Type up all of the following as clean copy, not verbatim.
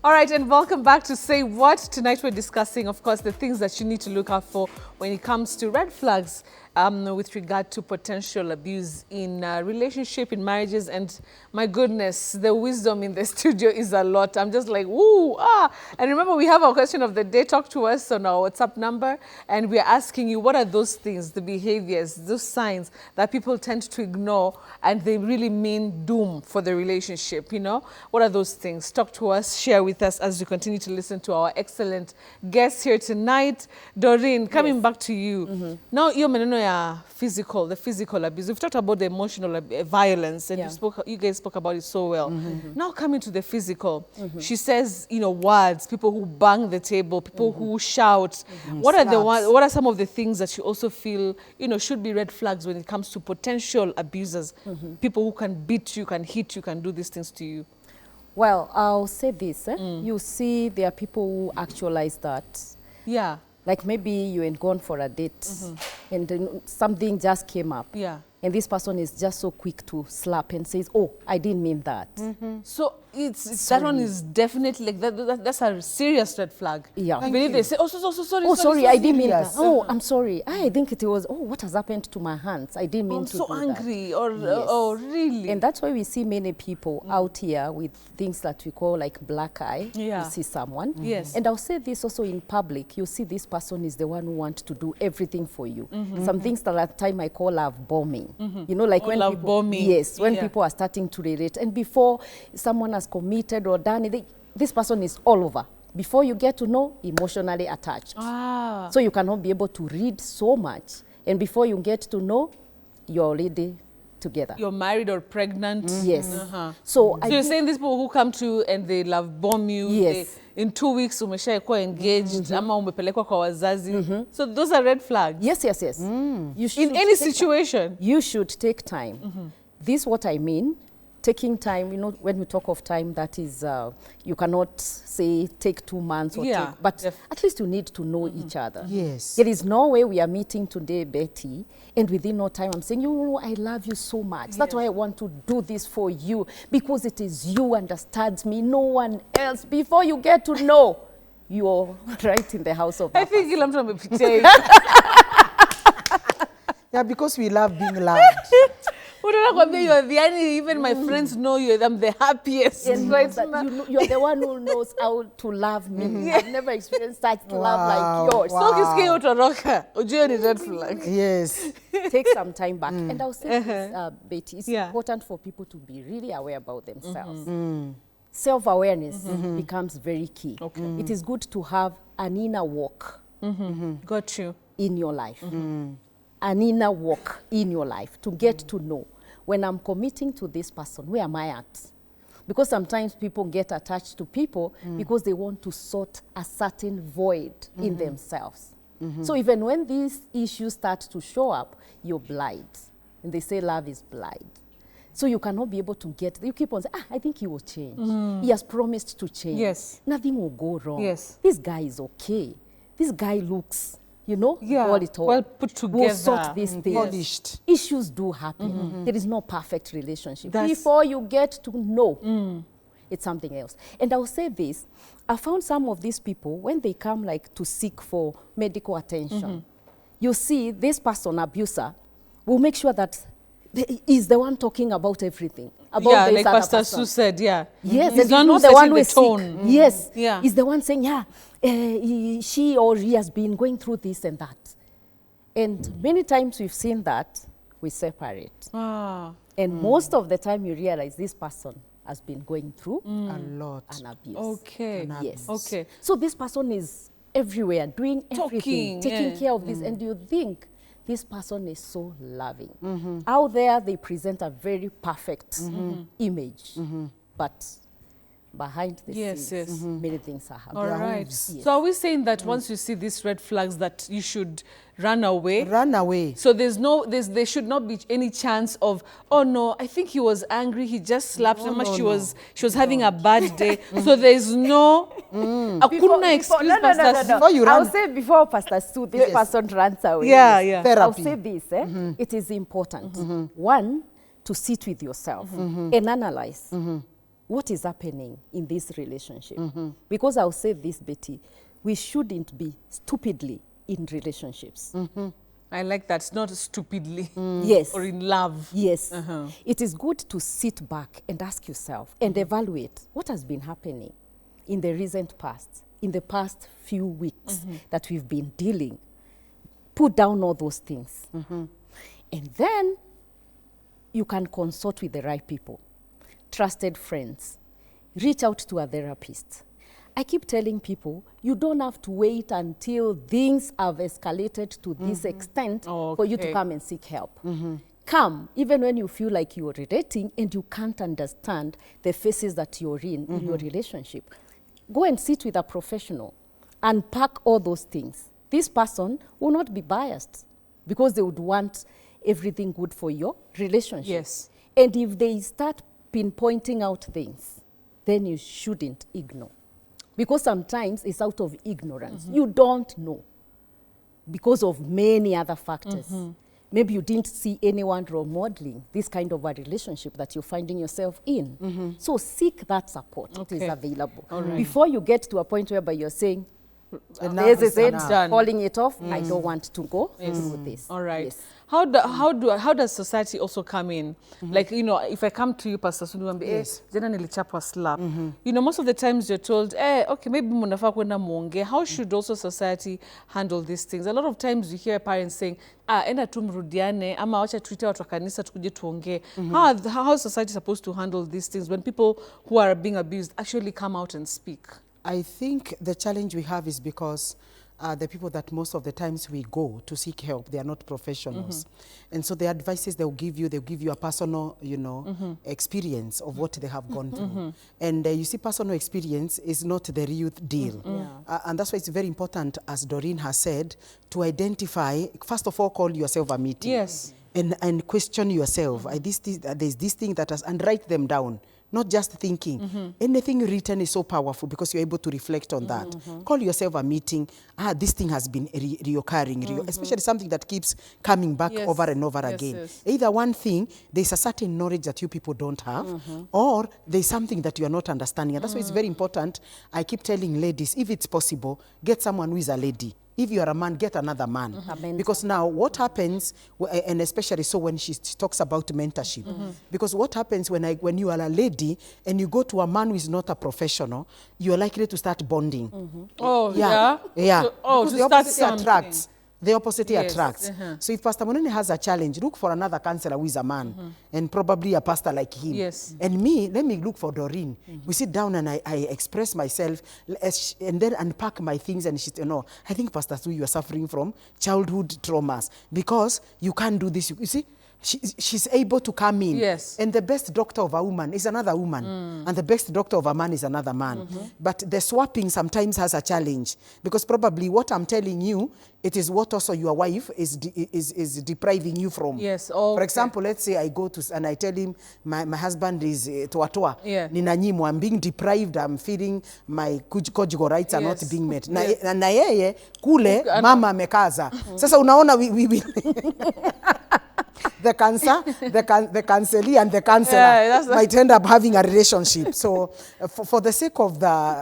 All right, and welcome back to Say What. Tonight we're discussing, of course, the things that you need to look out for when it comes to red flags with regard to potential abuse in relationship, in marriages. And my goodness, the wisdom in the studio is a lot. I'm just like, woo, ah. And remember, we have our question of the day. Talk to us on our WhatsApp number. And we're asking you, what are those things, the behaviors, those signs that people tend to ignore and they really mean doom for the relationship, you know? What are those things? Talk to us, share with us as you continue to listen to our excellent guests here tonight. Doreen, coming back to you. Now, you're the physical abuse. We've talked about the emotional violence, and you guys spoke about it so well. Now, coming to the physical, she says, you know, words, people who bang the table, people who shout. What are some of the things that you also feel, you know, should be red flags when it comes to potential abusers? People who can beat you, can hit you, can do these things to you. Well, I'll say this. You see, there are people who actualize that. Yeah. Like maybe you ain't gone for a date and then something just came up. Yeah. And this person is just so quick to slap and says, oh, I didn't mean that. So that one is definitely, like that's a serious red flag. Yeah. Even if they say, oh, sorry. Oh, sorry, I didn't mean that. Yes. Oh, I'm sorry. I think it was, oh, what has happened to my hands? I didn't mean to do that. I'm so angry. Or, Yes. oh, really? And that's why we see many people out here with things that we call like black eye. Yeah. You see someone. Yes. And I'll say this also in public. You see this person is the one who wants to do everything for you. Some things that at the time I call love bombing. You know, like when love people, bombing. Yes, when people are starting to relate. And before someone has committed or done it, this person is all over. Before you get to know, emotionally attached. Ah. So you cannot be able to read so much. And before you get to know, you're already together. You're married or pregnant. Yes. So you're saying these people who come to you and they love bomb you. Yes. In 2 weeks, umeshaikuwa engaged, ama umepelekwa kwa wazazi. So those are red flags. Yes. You should in any situation. You should take time. This is what I mean. Taking time, you know, when we talk of time, that is, you cannot say take 2 months or take, but at least you need to know each other. Yes. There is no way we are meeting today, Betty, and within no time I'm saying, you know, I love you so much. That's why I want to do this for you, because it is you understands me, no one else. Before you get to know, you're right in the house of I think you'll have to Yeah, because we love being loved. You're the only, even my friends know you. I'm the happiest. Yes, you're the one who knows how to love me. I've never experienced such love like yours. Yes. Take some time back. And I'll say this, Betty, it's important for people to be really aware about themselves. Self-awareness becomes very key. It is good to have an inner walk Got you. in your life. An inner walk in your life to get to know, when I'm committing to this person, where am I at? Because sometimes people get attached to people because they want to sort a certain void in themselves. So even when these issues start to show up, you're blind. And they say love is blind. So you cannot be able to get, you keep on saying, I think he will change. He has promised to change. Yes. Nothing will go wrong. Yes. This guy is okay. This guy looks, you know, well put together. We'll sort these things. Polished. Issues do happen. There is no perfect relationship. Before you get to know, it's something else. And I'll say this, I found some of these people, when they come like to seek for medical attention, you see this person, abuser, will make sure that he's the one talking about everything. About this like other Pastor person. Sue said, Yes, he's and the one he's who's not the one setting who the is tone. sick. Yes, Yeah. he's the one saying, she or he has been going through this and that. And many times we've seen that, we separate. And most of the time you realize this person has been going through A lot. an abuse. Okay. Yes. Okay. So this person is everywhere, doing everything, Talking, taking care of this, and you think this person is so loving. Out there, they present a very perfect image, but behind the scenes, many things are happening. All right. Yes. So are we saying that once you see these red flags that you should run away? Run away. So there should not be any chance of, oh no, I think he was angry, he just slapped her, she was having a bad day. So there's no hakuna excuse. No. Before you run. I'll say before Pastor Sue, this person runs away. Yeah. Therapy. I'll say this, it is important. One, to sit with yourself and analyze. what is happening in this relationship. Because I'll say this, Betty, we shouldn't be stupidly in relationships. I like that. It's not stupidly Yes. or in love. Yes. It is good to sit back and ask yourself and evaluate what has been happening in the recent past, in the past few weeks that we've been dealing. Put down all those things. And then you can consult with the right people, trusted friends. Reach out to a therapist. I keep telling people, you don't have to wait until things have escalated to this extent for you to come and seek help. Come, even when you feel like you're relating and you can't understand the phases that you're in your relationship. Go and sit with a professional. Unpack all those things. This person will not be biased because they would want everything good for your relationship. Yes. And if they start pinpointing out things, then you shouldn't ignore. Because sometimes it's out of ignorance. You don't know because of many other factors. Maybe you didn't see anyone role modeling this kind of a relationship that you're finding yourself in. So seek that support. It is available. Before you get to a point whereby you're saying, this is it, calling it off, I don't want to go through this. All right. Yes. How does society also come in? Like, you know, if I come to you, Pastor Sundu, Yes. jana nilichapwa slap. You know, most of the times you're told, okay, maybe munafaa kwenda muongee. How should also society handle these things? A lot of times you hear parents saying, enda tu mrudiane, ama wacha tuite watu wa kanisa tukuje tuongee. How is society supposed to handle these things when people who are being abused actually come out and speak? I think the challenge we have is because the people that most of the times we go to seek help, they are not professionals. And so the advices they'll give you a personal, you know, experience of what they have gone through. And you see, personal experience is not the real deal. And that's why it's very important, as Doreen has said, to identify, first of all, call yourself a meeting. Yes. And question yourself. There's this thing that has, and write them down. Not just thinking. Anything written is so powerful because you're able to reflect on that. Call yourself a meeting. This thing has been reoccurring, especially something that keeps coming back over and over again. Yes. Either one thing, there's a certain knowledge that you people don't have, or there's something that you are not understanding. And that's why it's very important. I keep telling ladies, if it's possible, get someone who is a lady. If you are a man, get another man. Because now what happens, and especially so when she talks about mentorship, because what happens when you are a lady and you go to a man who is not a professional, you are likely to start bonding. Oh, yeah? Yeah. So, Because to the start opposite something. attracts. The opposite Yes. attracts. So if Pastor Munene has a challenge, look for another counselor who is a man, and probably a pastor like him. Yes. And me, let me look for Doreen. We sit down and I express myself, and then unpack my things, and she, you know, I think Pastor Sue, you are suffering from childhood traumas because you can't do this. You see, she's able to come in. Yes. And the best doctor of a woman is another woman. And the best doctor of a man is another man. But the swapping sometimes has a challenge because probably what I'm telling you, it is what also your wife is depriving you from. Yes. Oh, For example, let's say I go to, and I tell him my husband is toa. Yeah. Ninanyimwa, I'm being deprived, I'm feeling my conjugal rights are not Yes. being met. Yes. Na yeye, kule, mama amekaza. Sasa unaona we the counselee and the counselor might end up having a relationship. So for the sake of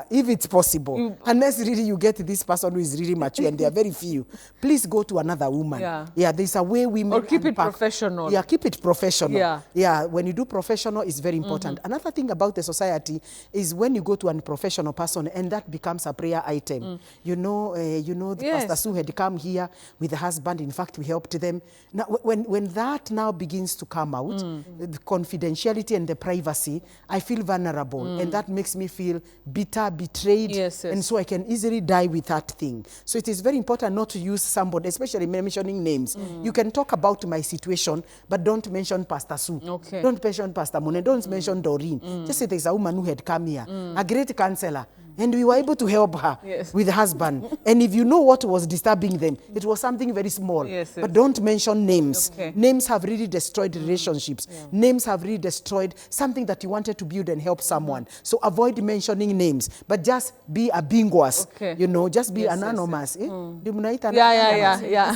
if it's possible, unless really you get this person who is really mature, and there are very few, please go to another woman. Yeah, there's a way women Or keep it unpack. professional. Yeah, keep it professional. Yeah. When you do professional, it's very important. Another thing about the society is when you go to a unprofessional person, and that becomes a prayer item. You know, the Yes. Pastor Sue had come here with the husband. In fact, we helped them. Now, when that now begins to come out, the confidentiality and the privacy, I feel vulnerable, and that makes me feel bitter, betrayed, and so I can easily die with that thing. So it is very important not to use somebody, especially mentioning names. You can talk about my situation, but don't mention Pastor Sue. Okay. Don't mention Pastor Mune. Don't mention Doreen. Just say there's a woman who had come here, a great counselor. And we were able to help her with the husband. And if you know what was disturbing them, it was something very small. But don't mention names. Names have really destroyed relationships. Names have really destroyed something that you wanted to build and help someone. So avoid mentioning names, but just be ambiguous. You know, just be anonymous.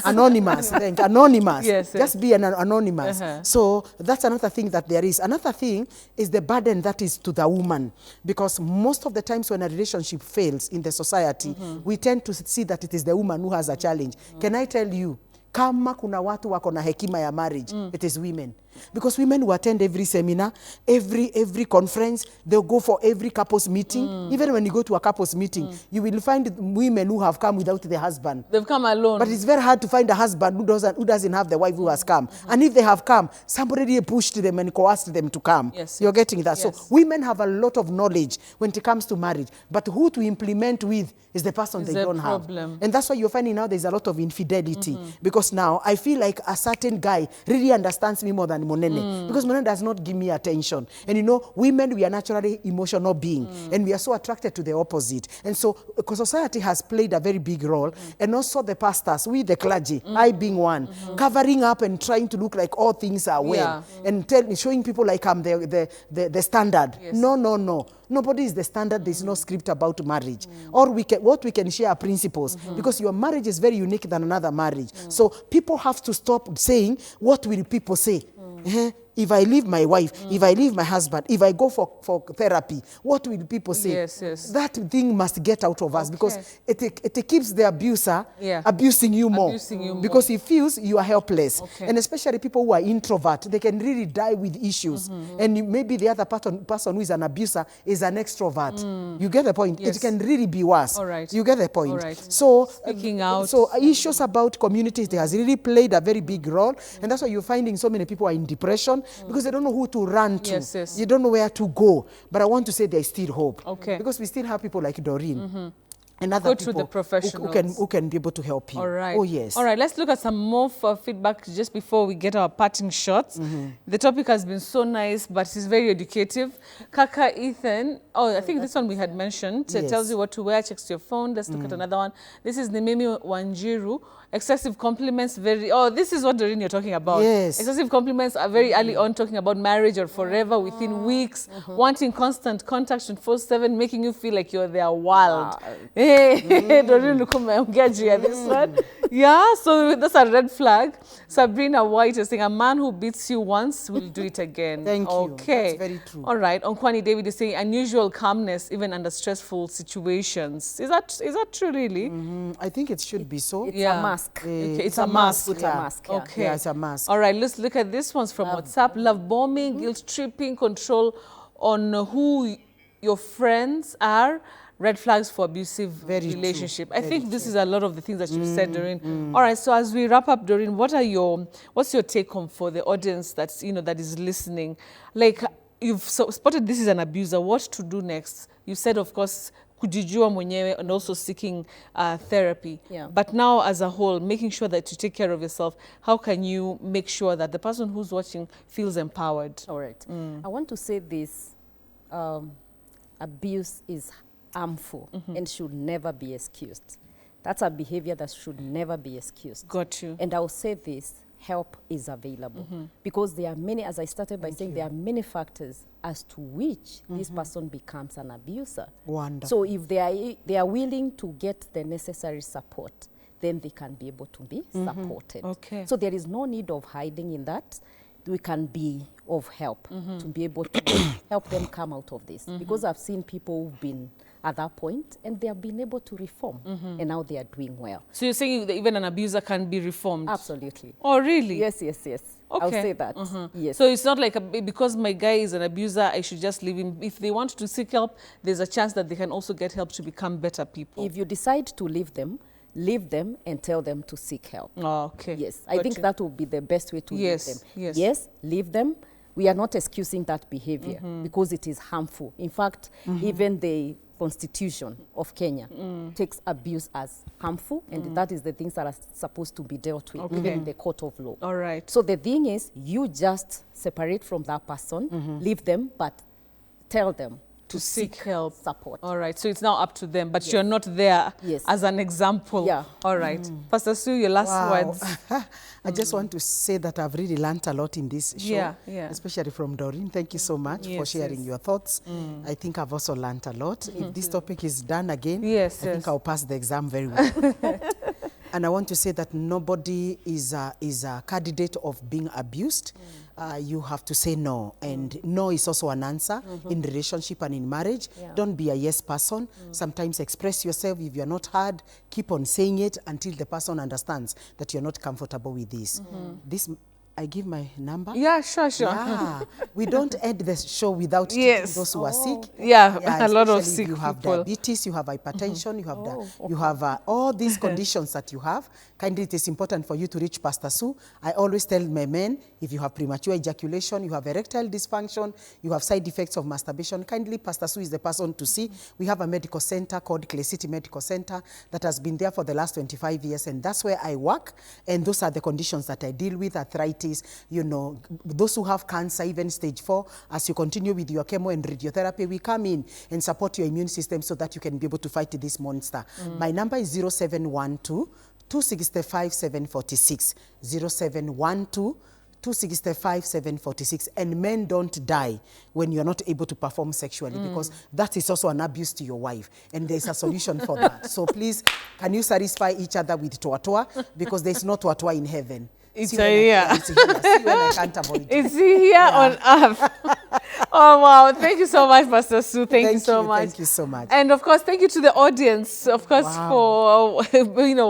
Anonymous. Anonymous. Just be an anonymous. So that's another thing that there is. Another thing is the burden that is to the woman, because most of the times when a relationship fails in the society, we tend to see that it is the woman who has a challenge. Can I tell you, kama kuna watu wako na hekima ya marriage, it is women. Because women who attend every seminar, every conference, they'll go for every couples meeting. Even when you go to a couples meeting, you will find women who have come without their husband. They've come alone. But it's very hard to find a husband who doesn't have the wife who has come. And if they have come, somebody pushed them and coerced them to come. You're getting that? So women have a lot of knowledge when it comes to marriage. But who to implement with is the person they don't have. And that's why you're finding now there's a lot of infidelity. Because now I feel like a certain guy really understands me more than Monene. Because Monene does not give me attention. And you know, women, we are naturally emotional beings. And we are so attracted to the opposite. And so society has played a very big role. And also the pastors, we the clergy, I being one, covering up and trying to look like all things are well. And showing people like I'm the standard. No. Nobody is the standard. There's no script about marriage. Or what we can share are principles. Because your marriage is very unique than another marriage. So people have to stop saying, what will people say? If I leave my wife, if I leave my husband, if I go for therapy, what will people say? That thing must get out of us, because it keeps the abuser abusing you more. Because he feels you are helpless. And especially people who are introvert, they can really die with issues. And maybe the other person who is an abuser is an extrovert. You get the point? It can really be worse. You get the point? So speaking out. So issues about communities, they has really played a very big role. And that's why you're finding so many people are in depression. Because they don't know who to run to. You don't know where to go. But I want to say there's still hope. Because we still have people like Doreen. And other people the professionals who can be able to help you. Oh, yes. All right, let's look at some more feedback just before we get our parting shots. The topic has been so nice, but it's very educative. Kaka Ethan, I think this one we had mentioned. It tells you what to wear, checks your phone. Let's look at another one. This is Nememi Wanjiru. Excessive compliments, this is what Doreen you're talking about. Excessive compliments are very early on, talking about marriage or forever, within weeks, wanting constant contact 24/7, making you feel like you're their world. Doreen, look at this one. So that's a red flag. Sabrina White is saying, a man who beats you once will do it again. Thank you. That's very true. All right. Onkwani David is saying, unusual calmness even under stressful situations. Is that true, really? I think it should be so. It's a mask. It's a mask. Put a mask. It's a mask. All right, let's look at this one's from WhatsApp. Love bombing, guilt tripping, control on who your friends are. Red flags for abusive relationship. I think this is a lot of the things that you said, Doreen. All right, so as we wrap up, Doreen, what's your take home for the audience that is listening? Like, you've spotted this is an abuser. What to do next? You said, of course, kujijua mwenyewe, and also seeking therapy. But now, as a whole, making sure that you take care of yourself, how can you make sure that the person who's watching feels empowered? All right. I want to say this. Abuse is harmful and should never be excused. That's a behavior that should never be excused. Got you. And I'll say this, help is available. Because there are many, as I started by saying, there are many factors as to which this person becomes an abuser. Wonderful. So if they are willing to get the necessary support, then they can be able to be supported. So there is no need of hiding in that. We can be of help to be able to help them come out of this. Because I've seen people who've been at that point and they have been able to reform and now they are doing well. So you're saying that even an abuser can be reformed? Absolutely. Oh, really? Yes. I'll say that. Yes. So it's not like because my guy is an abuser, I should just leave him. If they want to seek help, there's a chance that they can also get help to become better people. If you decide to leave them and tell them to seek help. Yes, I think that will be the best way to leave them. Yes, leave them. We are not excusing that behavior because it is harmful. In fact, even the Constitution of Kenya takes abuse as harmful, and that is the things that are supposed to be dealt with, even in the court of law. All right. So the thing is, you just separate from that person, leave them, but tell them to seek help. Support. All right, so it's now up to them, but you're not there as an example. Yeah. All right. Pastor Sue, your last words. I just want to say that I've really learned a lot in this show, especially from Doreen. Thank you so much for sharing your thoughts. I think I've also learned a lot. If this topic is done again, I think I'll pass the exam very well. And I want to say that nobody is a candidate of being abused. You have to say no, and no is also an answer in relationship and in marriage. Don't be a yes person. Sometimes express yourself. If you're not heard, keep on saying it until the person understands that you're not comfortable with this. I give my number? Yeah, sure. Yeah. We don't end the show without teaching those who are sick. Yeah, a lot of sick people. You have diabetes, you have hypertension, you have all these conditions that you have. Kindly, it is important for you to reach Pastor Sue. I always tell my men, if you have premature ejaculation, you have erectile dysfunction, you have side effects of masturbation, kindly, Pastor Sue is the person to see. We have a medical center called Clay City Medical Center that has been there for the last 25 years, and that's where I work, and those are the conditions that I deal with, arthritis, you know, those who have cancer, even stage 4, as you continue with your chemo and radiotherapy, we come in and support your immune system so that you can be able to fight this monster. My number is 0712 265 746, 0712 265 746. And men don't die when you're not able to perform sexually, because that is also an abuse to your wife, and there's a solution for that. So please, can you satisfy each other with toa-toa, because there's no toa-toa in heaven. It's See when I can't avoid it. It's here on earth. Oh, wow. Thank you so much, Pastor Sue. Thank you so much. Thank you so much. And, of course, thank you to the audience, of course, for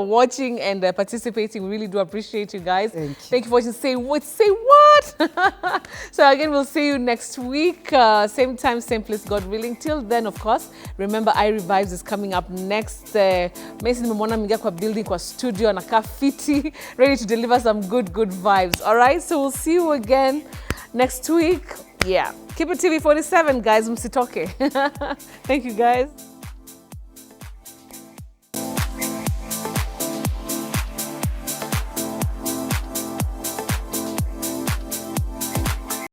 watching and participating. We really do appreciate you guys. Thank you for watching. Say what? Say what? So, again, we'll see you next week. Same time, same place, God willing. Till then, of course, remember, iRevives is coming up next. Mason Momona Minga kwa building kwa studio na kafiti, ready to deliver some good vibes. All right, so we'll see you again next week. Yeah, keep it TV 47, guys. Msitoke. Thank you, guys.